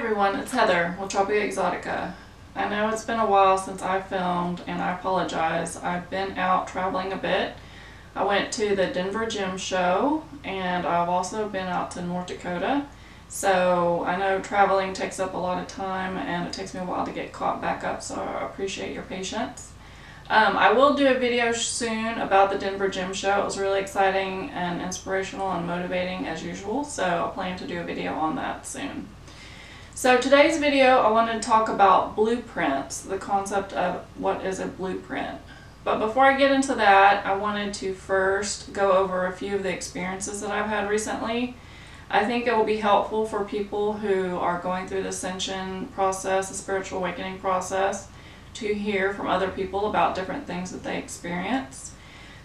everyone, it's Heather with Tropica Exotica. I know it's been a while since I filmed and I apologize. I've been out traveling a bit. I went to the Denver Gym Show and I've also been out to North Dakota. So I know traveling takes up a lot of time and it takes me a while to get caught back up, so I appreciate your patience. I will do a video soon about the Denver Gym Show. It was really exciting and inspirational and motivating as usual, so I plan to do a video on that soon. So today's video I wanted to talk about blueprints, the concept of what is a blueprint. But before I get into that, I wanted to first go over a few of the experiences that I've had recently. I think it will be helpful for people who are going through the ascension process, the spiritual awakening process, to hear from other people about different things that they experience.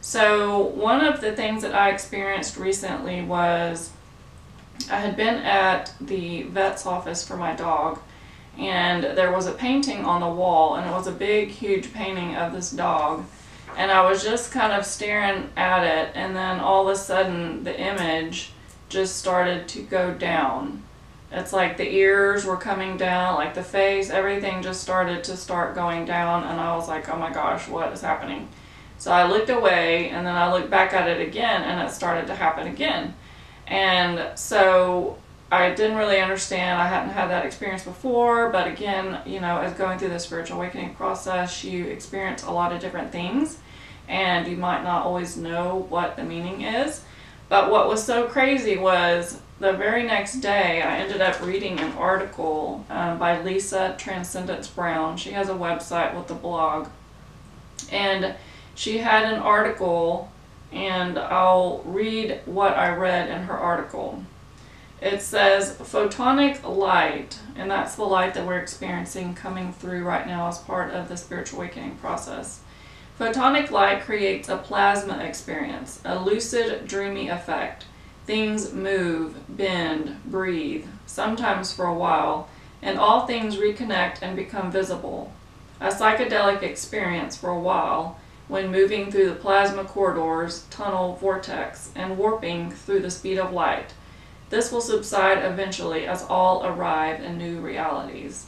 So one of the things that I experienced recently was I had been at the vet's office for my dog, and there was a painting on the wall, and it was a big huge painting of this dog, and I was just kind of staring at it, and then all of a sudden the image just started to go down. It's like the ears were coming down, like the face, everything just started going down, and I was like, oh my gosh, what is happening? So I looked away, and then I looked back at it again, and it started to happen again. And so I didn't really understand. I hadn't had that experience before, but again, you know, as going through the spiritual awakening process, you experience a lot of different things, and you might not always know what the meaning is. But what was so crazy was the very next day I ended up reading an article by Lisa Transcendence Brown. She has a website with a blog, and she had an article, and I'll read what I read in her article. It says, photonic light, and that's the light that we're experiencing coming through right now as part of the spiritual awakening process. Photonic light creates a plasma experience, a lucid, dreamy effect. Things move, bend, breathe, sometimes for a while, and all things reconnect and become visible. A psychedelic experience for a while, when moving through the plasma corridors, tunnel, vortex, and warping through the speed of light. This will subside eventually as all arrive in new realities.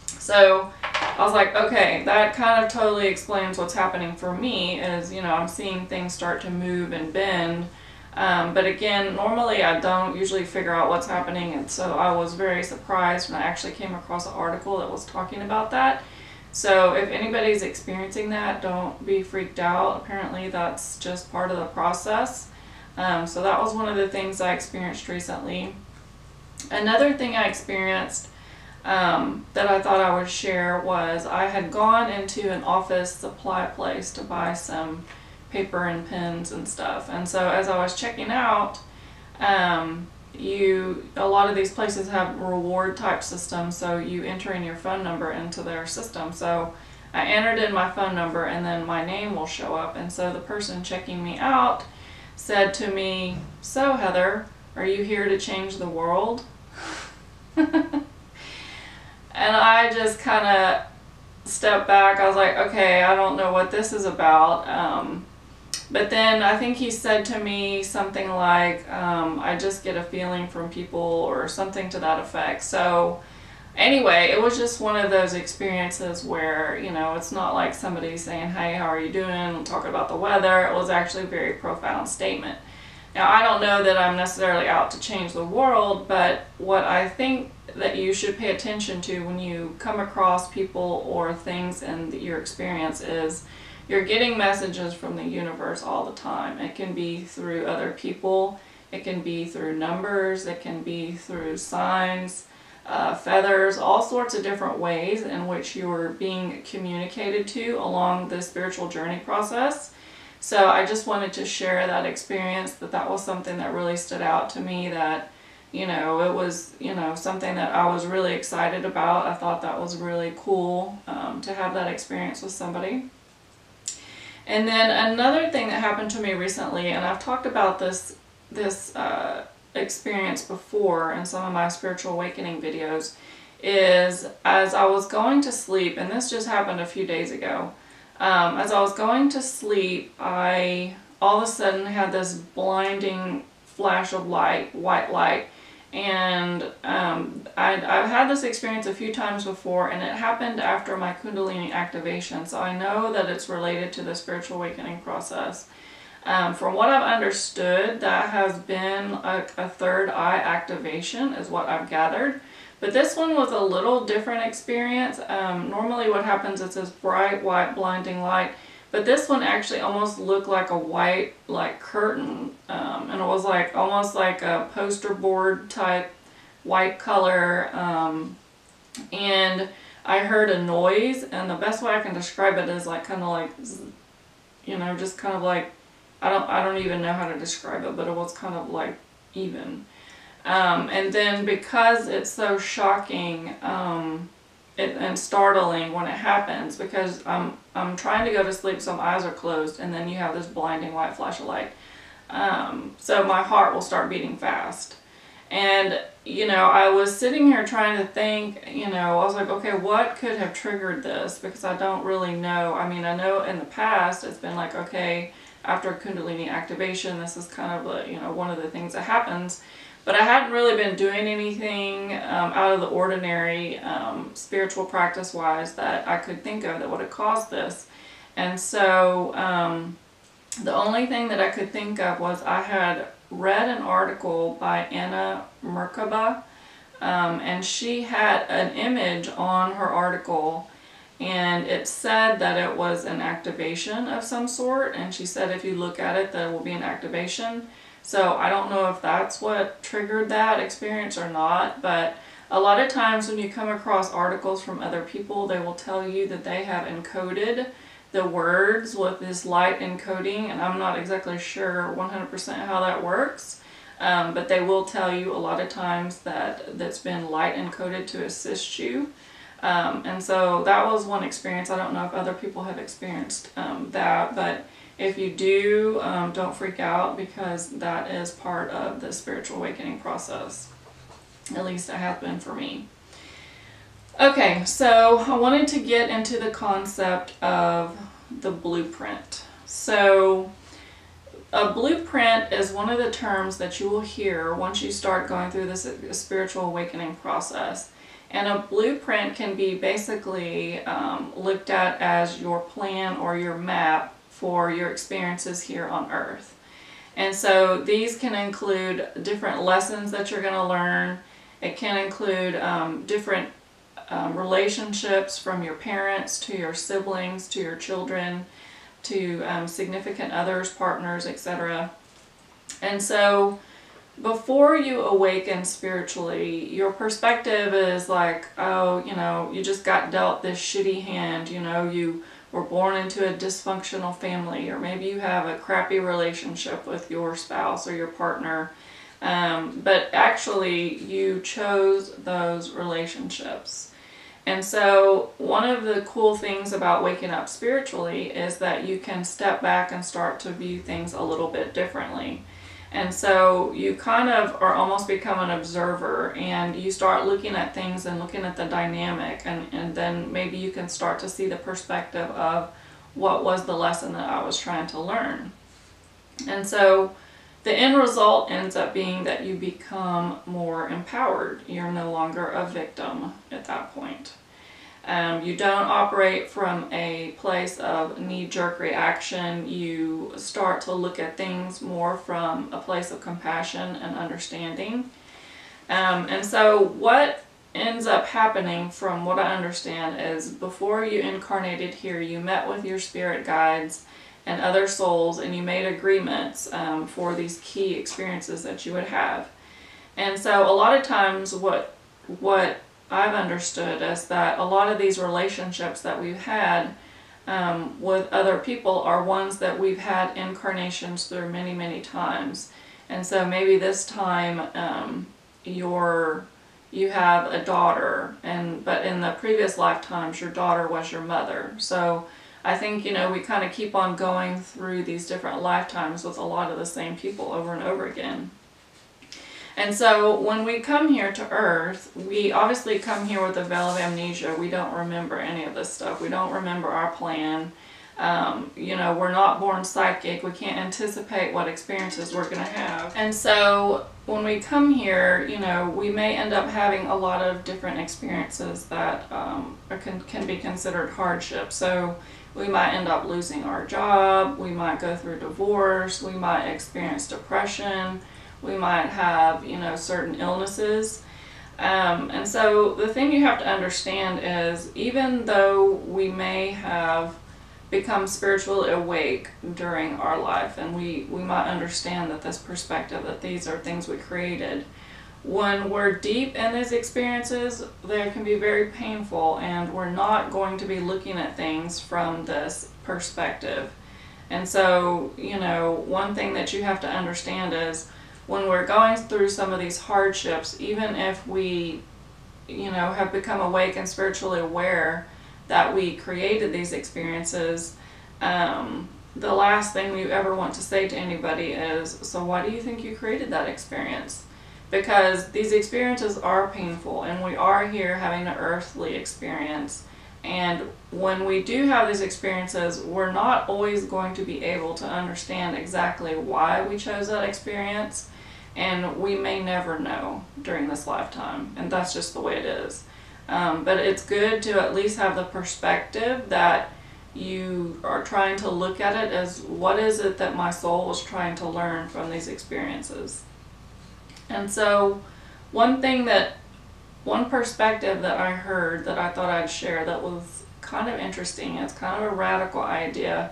So I was like, okay, that kind of totally explains what's happening for me is, you know, I'm seeing things start to move and bend. But again, normally I don't usually figure out what's happening, and so I was very surprised when I actually came across an article that was talking about that. So if anybody's experiencing that, don't be freaked out. Apparently that's just part of the process. So that was one of the things I experienced recently. Another thing I experienced that I thought I would share was I had gone into an office supply place to buy some paper and pens and stuff, and so as I was checking out, a lot of these places have reward type systems, so you enter in your phone number into their system. So I entered in my phone number and then my name will show up, and so the person checking me out said to me, "So Heather, are you here to change the world?" And I just kind of stepped back. I was like, okay, I don't know what this is about. But then I think he said to me something like, I just get a feeling from people, or something to that effect. So anyway, it was just one of those experiences where, you know, it's not like somebody saying, hey, how are you doing? Talking about the weather. It was actually a very profound statement. Now, I don't know that I'm necessarily out to change the world, but what I think that you should pay attention to when you come across people or things in your experience is you're getting messages from the universe all the time. It can be through other people, it can be through numbers, it can be through signs, feathers, all sorts of different ways in which you're being communicated to along the spiritual journey process. So I just wanted to share that experience, that was something that really stood out to me, that, you know, it was, you know, something that I was really excited about. I thought that was really cool to have that experience with somebody. And then another thing that happened to me recently, and I've talked about this experience before in some of my spiritual awakening videos, is as I was going to sleep, and this just happened a few days ago, as I was going to sleep, I all of a sudden had this blinding flash of light, white light, And I've had this experience a few times before, and it happened after my Kundalini activation, so I know that it's related to the spiritual awakening process. From what I've understood, that has been a third eye activation is what I've gathered. But this one was a little different experience. Normally what happens is this bright white blinding light, but this one actually almost looked like a white curtain, and it was like almost like a poster board type white color, and I heard a noise, and the best way I can describe it is like kind of like, you know, just kind of like, I don't even know how to describe it, but it was kind of like even. And then because it's so shocking and startling when it happens, because I'm trying to go to sleep, so my eyes are closed, and then you have this blinding white flash of light. So my heart will start beating fast. And, you know, I was sitting here trying to think, you know, I was like, okay, what could have triggered this? Because I don't really know. I mean, I know in the past it's been like, okay, after Kundalini activation, this is kind of, you know, one of the things that happens. But I hadn't really been doing anything out of the ordinary spiritual practice-wise that I could think of that would have caused this. And so the only thing that I could think of was I had read an article by Anna Merkaba, and she had an image on her article, and it said that it was an activation of some sort, and she said if you look at it, there will be an activation. So I don't know if that's what triggered that experience or not, but a lot of times when you come across articles from other people, they will tell you that they have encoded the words with this light encoding, and I'm not exactly sure 100% how that works, but they will tell you a lot of times that that's been light encoded to assist you. And so that was one experience. I don't know if other people have experienced that, but if you do, don't freak out, because that is part of the spiritual awakening process. At least it has been for me. Okay, so I wanted to get into the concept of the blueprint. So a blueprint is one of the terms that you will hear once you start going through this spiritual awakening process. And a blueprint can be basically looked at as your plan or your map for your experiences here on Earth. And so these can include different lessons that you're going to learn. It can include different relationships from your parents to your siblings to your children to significant others, partners, etc. And so before you awaken spiritually, your perspective is like, oh, you know, you just got dealt this shitty hand, you know, you were born into a dysfunctional family, or maybe you have a crappy relationship with your spouse or your partner, but actually you chose those relationships. And so one of the cool things about waking up spiritually is that you can step back and start to view things a little bit differently. And so you kind of are almost become an observer, and you start looking at things and looking at the dynamic, and then maybe you can start to see the perspective of what was the lesson that I was trying to learn. And so the end result ends up being that you become more empowered. You're no longer a victim at that point. You don't operate from a place of knee-jerk reaction. You start to look at things more from a place of compassion and understanding. And so what ends up happening, from what I understand, is before you incarnated here, you met with your spirit guides and other souls, and you made agreements for these key experiences that you would have. And so a lot of times what I've understood is that a lot of these relationships that we've had with other people are ones that we've had incarnations through many, many times. And so maybe this time you have a daughter, but in the previous lifetimes your daughter was your mother. So I think, you know, we kind of keep on going through these different lifetimes with a lot of the same people over and over again. And so when we come here to Earth, we obviously come here with a veil of amnesia. We don't remember any of this stuff. We don't remember our plan. You know, we're not born psychic. We can't anticipate what experiences we're going to have. And so when we come here, you know, we may end up having a lot of different experiences that can be considered hardship. So we might end up losing our job, we might go through divorce, we might experience depression, we might have, you know, certain illnesses. And so the thing you have to understand is, even though we may have become spiritually awake during our life, and we might understand that this perspective, that these are things we created, when we're deep in these experiences, they can be very painful, and we're not going to be looking at things from this perspective. And so, you know, one thing that you have to understand is, when we're going through some of these hardships, even if we, you know, have become awake and spiritually aware that we created these experiences, the last thing you ever want to say to anybody is, so why do you think you created that experience? Because these experiences are painful, and we are here having an earthly experience. And when we do have these experiences, we're not always going to be able to understand exactly why we chose that experience. And we may never know during this lifetime, and that's just the way it is. But it's good to at least have the perspective that you are trying to look at it as, what is it that my soul was trying to learn from these experiences? And so one perspective that I heard that I thought I'd share that was kind of interesting, it's kind of a radical idea,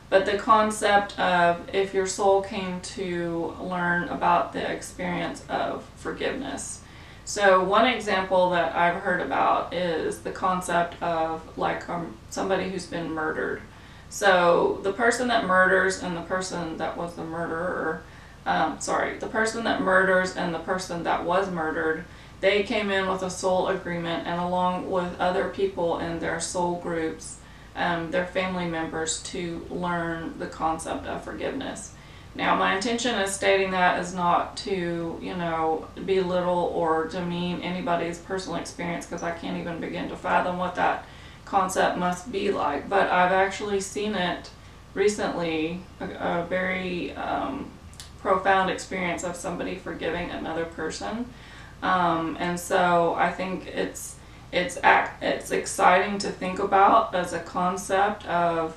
but the concept of, if your soul came to learn about the experience of forgiveness. So one example that I've heard about is the concept of, like, somebody who's been murdered. So the person that murders and the person that was the murderer, the person that murders and the person that was murdered, they came in with a soul agreement, and along with other people in their soul groups, their family members, to learn the concept of forgiveness. Now, my intention in stating that is not to, you know, belittle or demean anybody's personal experience, because I can't even begin to fathom what that concept must be like. But I've actually seen it recently, a very profound experience of somebody forgiving another person. And so I think it's exciting to think about as a concept of,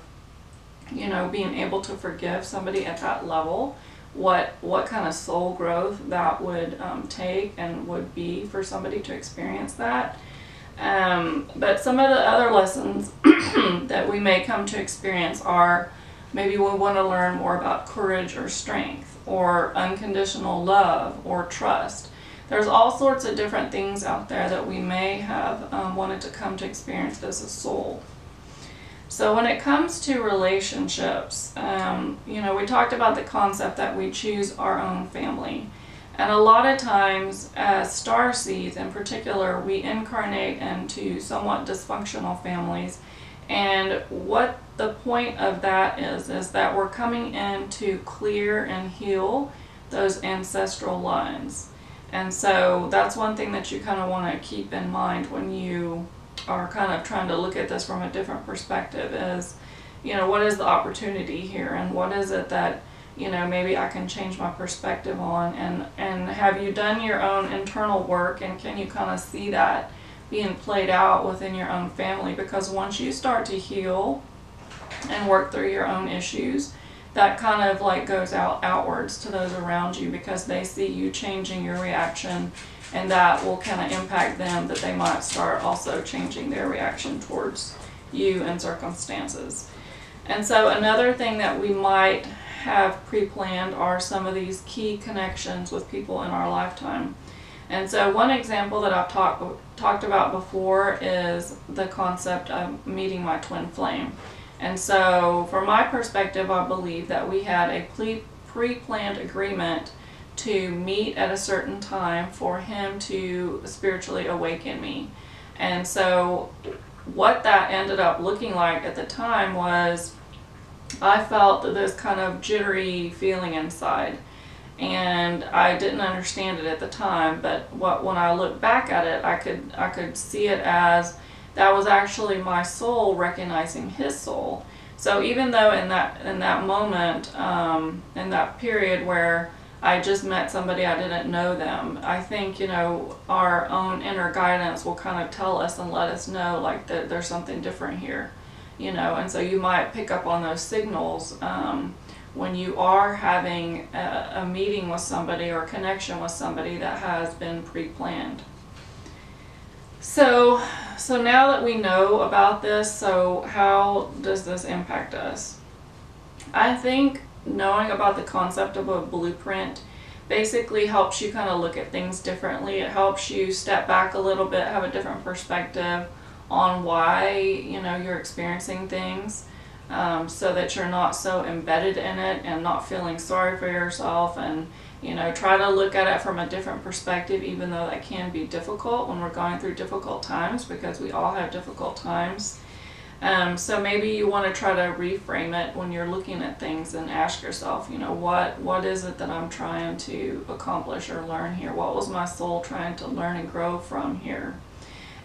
you know, being able to forgive somebody at that level, what kind of soul growth that would take and would be for somebody to experience that. But some of the other lessons that we may come to experience are, maybe we want to learn more about courage or strength, or unconditional love, or trust. There's all sorts of different things out there that we may have wanted to come to experience as a soul. So when it comes to relationships, you know, we talked about the concept that we choose our own family. And a lot of times, as starseeds in particular, we incarnate into somewhat dysfunctional families. And what the point of that is that we're coming in to clear and heal those ancestral lines. And so that's one thing that you kind of want to keep in mind when you are kind of trying to look at this from a different perspective, is, you know, what is the opportunity here, and what is it that, you know, maybe I can change my perspective on, and have you done your own internal work, and can you kind of see that being played out within your own family? Because once you start to heal and work through your own issues, that kind of like goes outwards to those around you, because they see you changing your reaction, and that will kind of impact them, that they might start also changing their reaction towards you and circumstances. And so another thing that we might have pre-planned are some of these key connections with people in our lifetime. And so one example that I've talked about before is the concept of meeting my twin flame. And so from my perspective, I believe that we had a pre-planned agreement to meet at a certain time for him to spiritually awaken me. And so what that ended up looking like at the time was, I felt this kind of jittery feeling inside, and I didn't understand it at the time, but when I look back at it, I could see it as that was actually my soul recognizing his soul. So even though in that moment, in that period where I just met somebody, I didn't know them, I think, you know, our own inner guidance will kind of tell us and let us know like that there's something different here, you know. And so you might pick up on those signals when you are having a meeting with somebody or a connection with somebody that has been pre-planned. So now that we know about this, so how does this impact us? I think knowing about the concept of a blueprint basically helps you kind of look at things differently. It helps you step back a little bit, have a different perspective on why, you know, you're experiencing things, so that you're not so embedded in it and not feeling sorry for yourself, and, you know, try to look at it from a different perspective, even though that can be difficult when we're going through difficult times, because we all have difficult times. So maybe you want to try to reframe it when you're looking at things and ask yourself, you know, what is it that I'm trying to accomplish or learn here? What was my soul trying to learn and grow from here?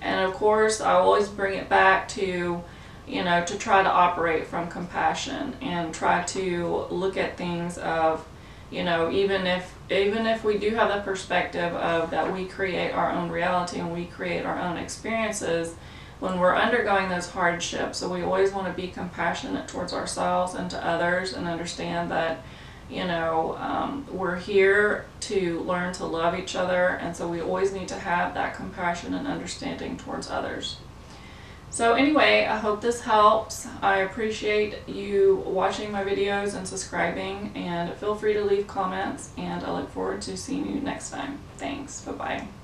And of course, I always bring it back to, you know, to try to operate from compassion and try to look at things of, you know, even if we do have the perspective of that we create our own reality and we create our own experiences, when we're undergoing those hardships, so we always want to be compassionate towards ourselves and to others, and understand that, you know, we're here to learn to love each other, and so we always need to have that compassion and understanding towards others. So anyway, I hope this helps. I appreciate you watching my videos and subscribing, and feel free to leave comments, and I look forward to seeing you next time. Thanks. Bye-bye.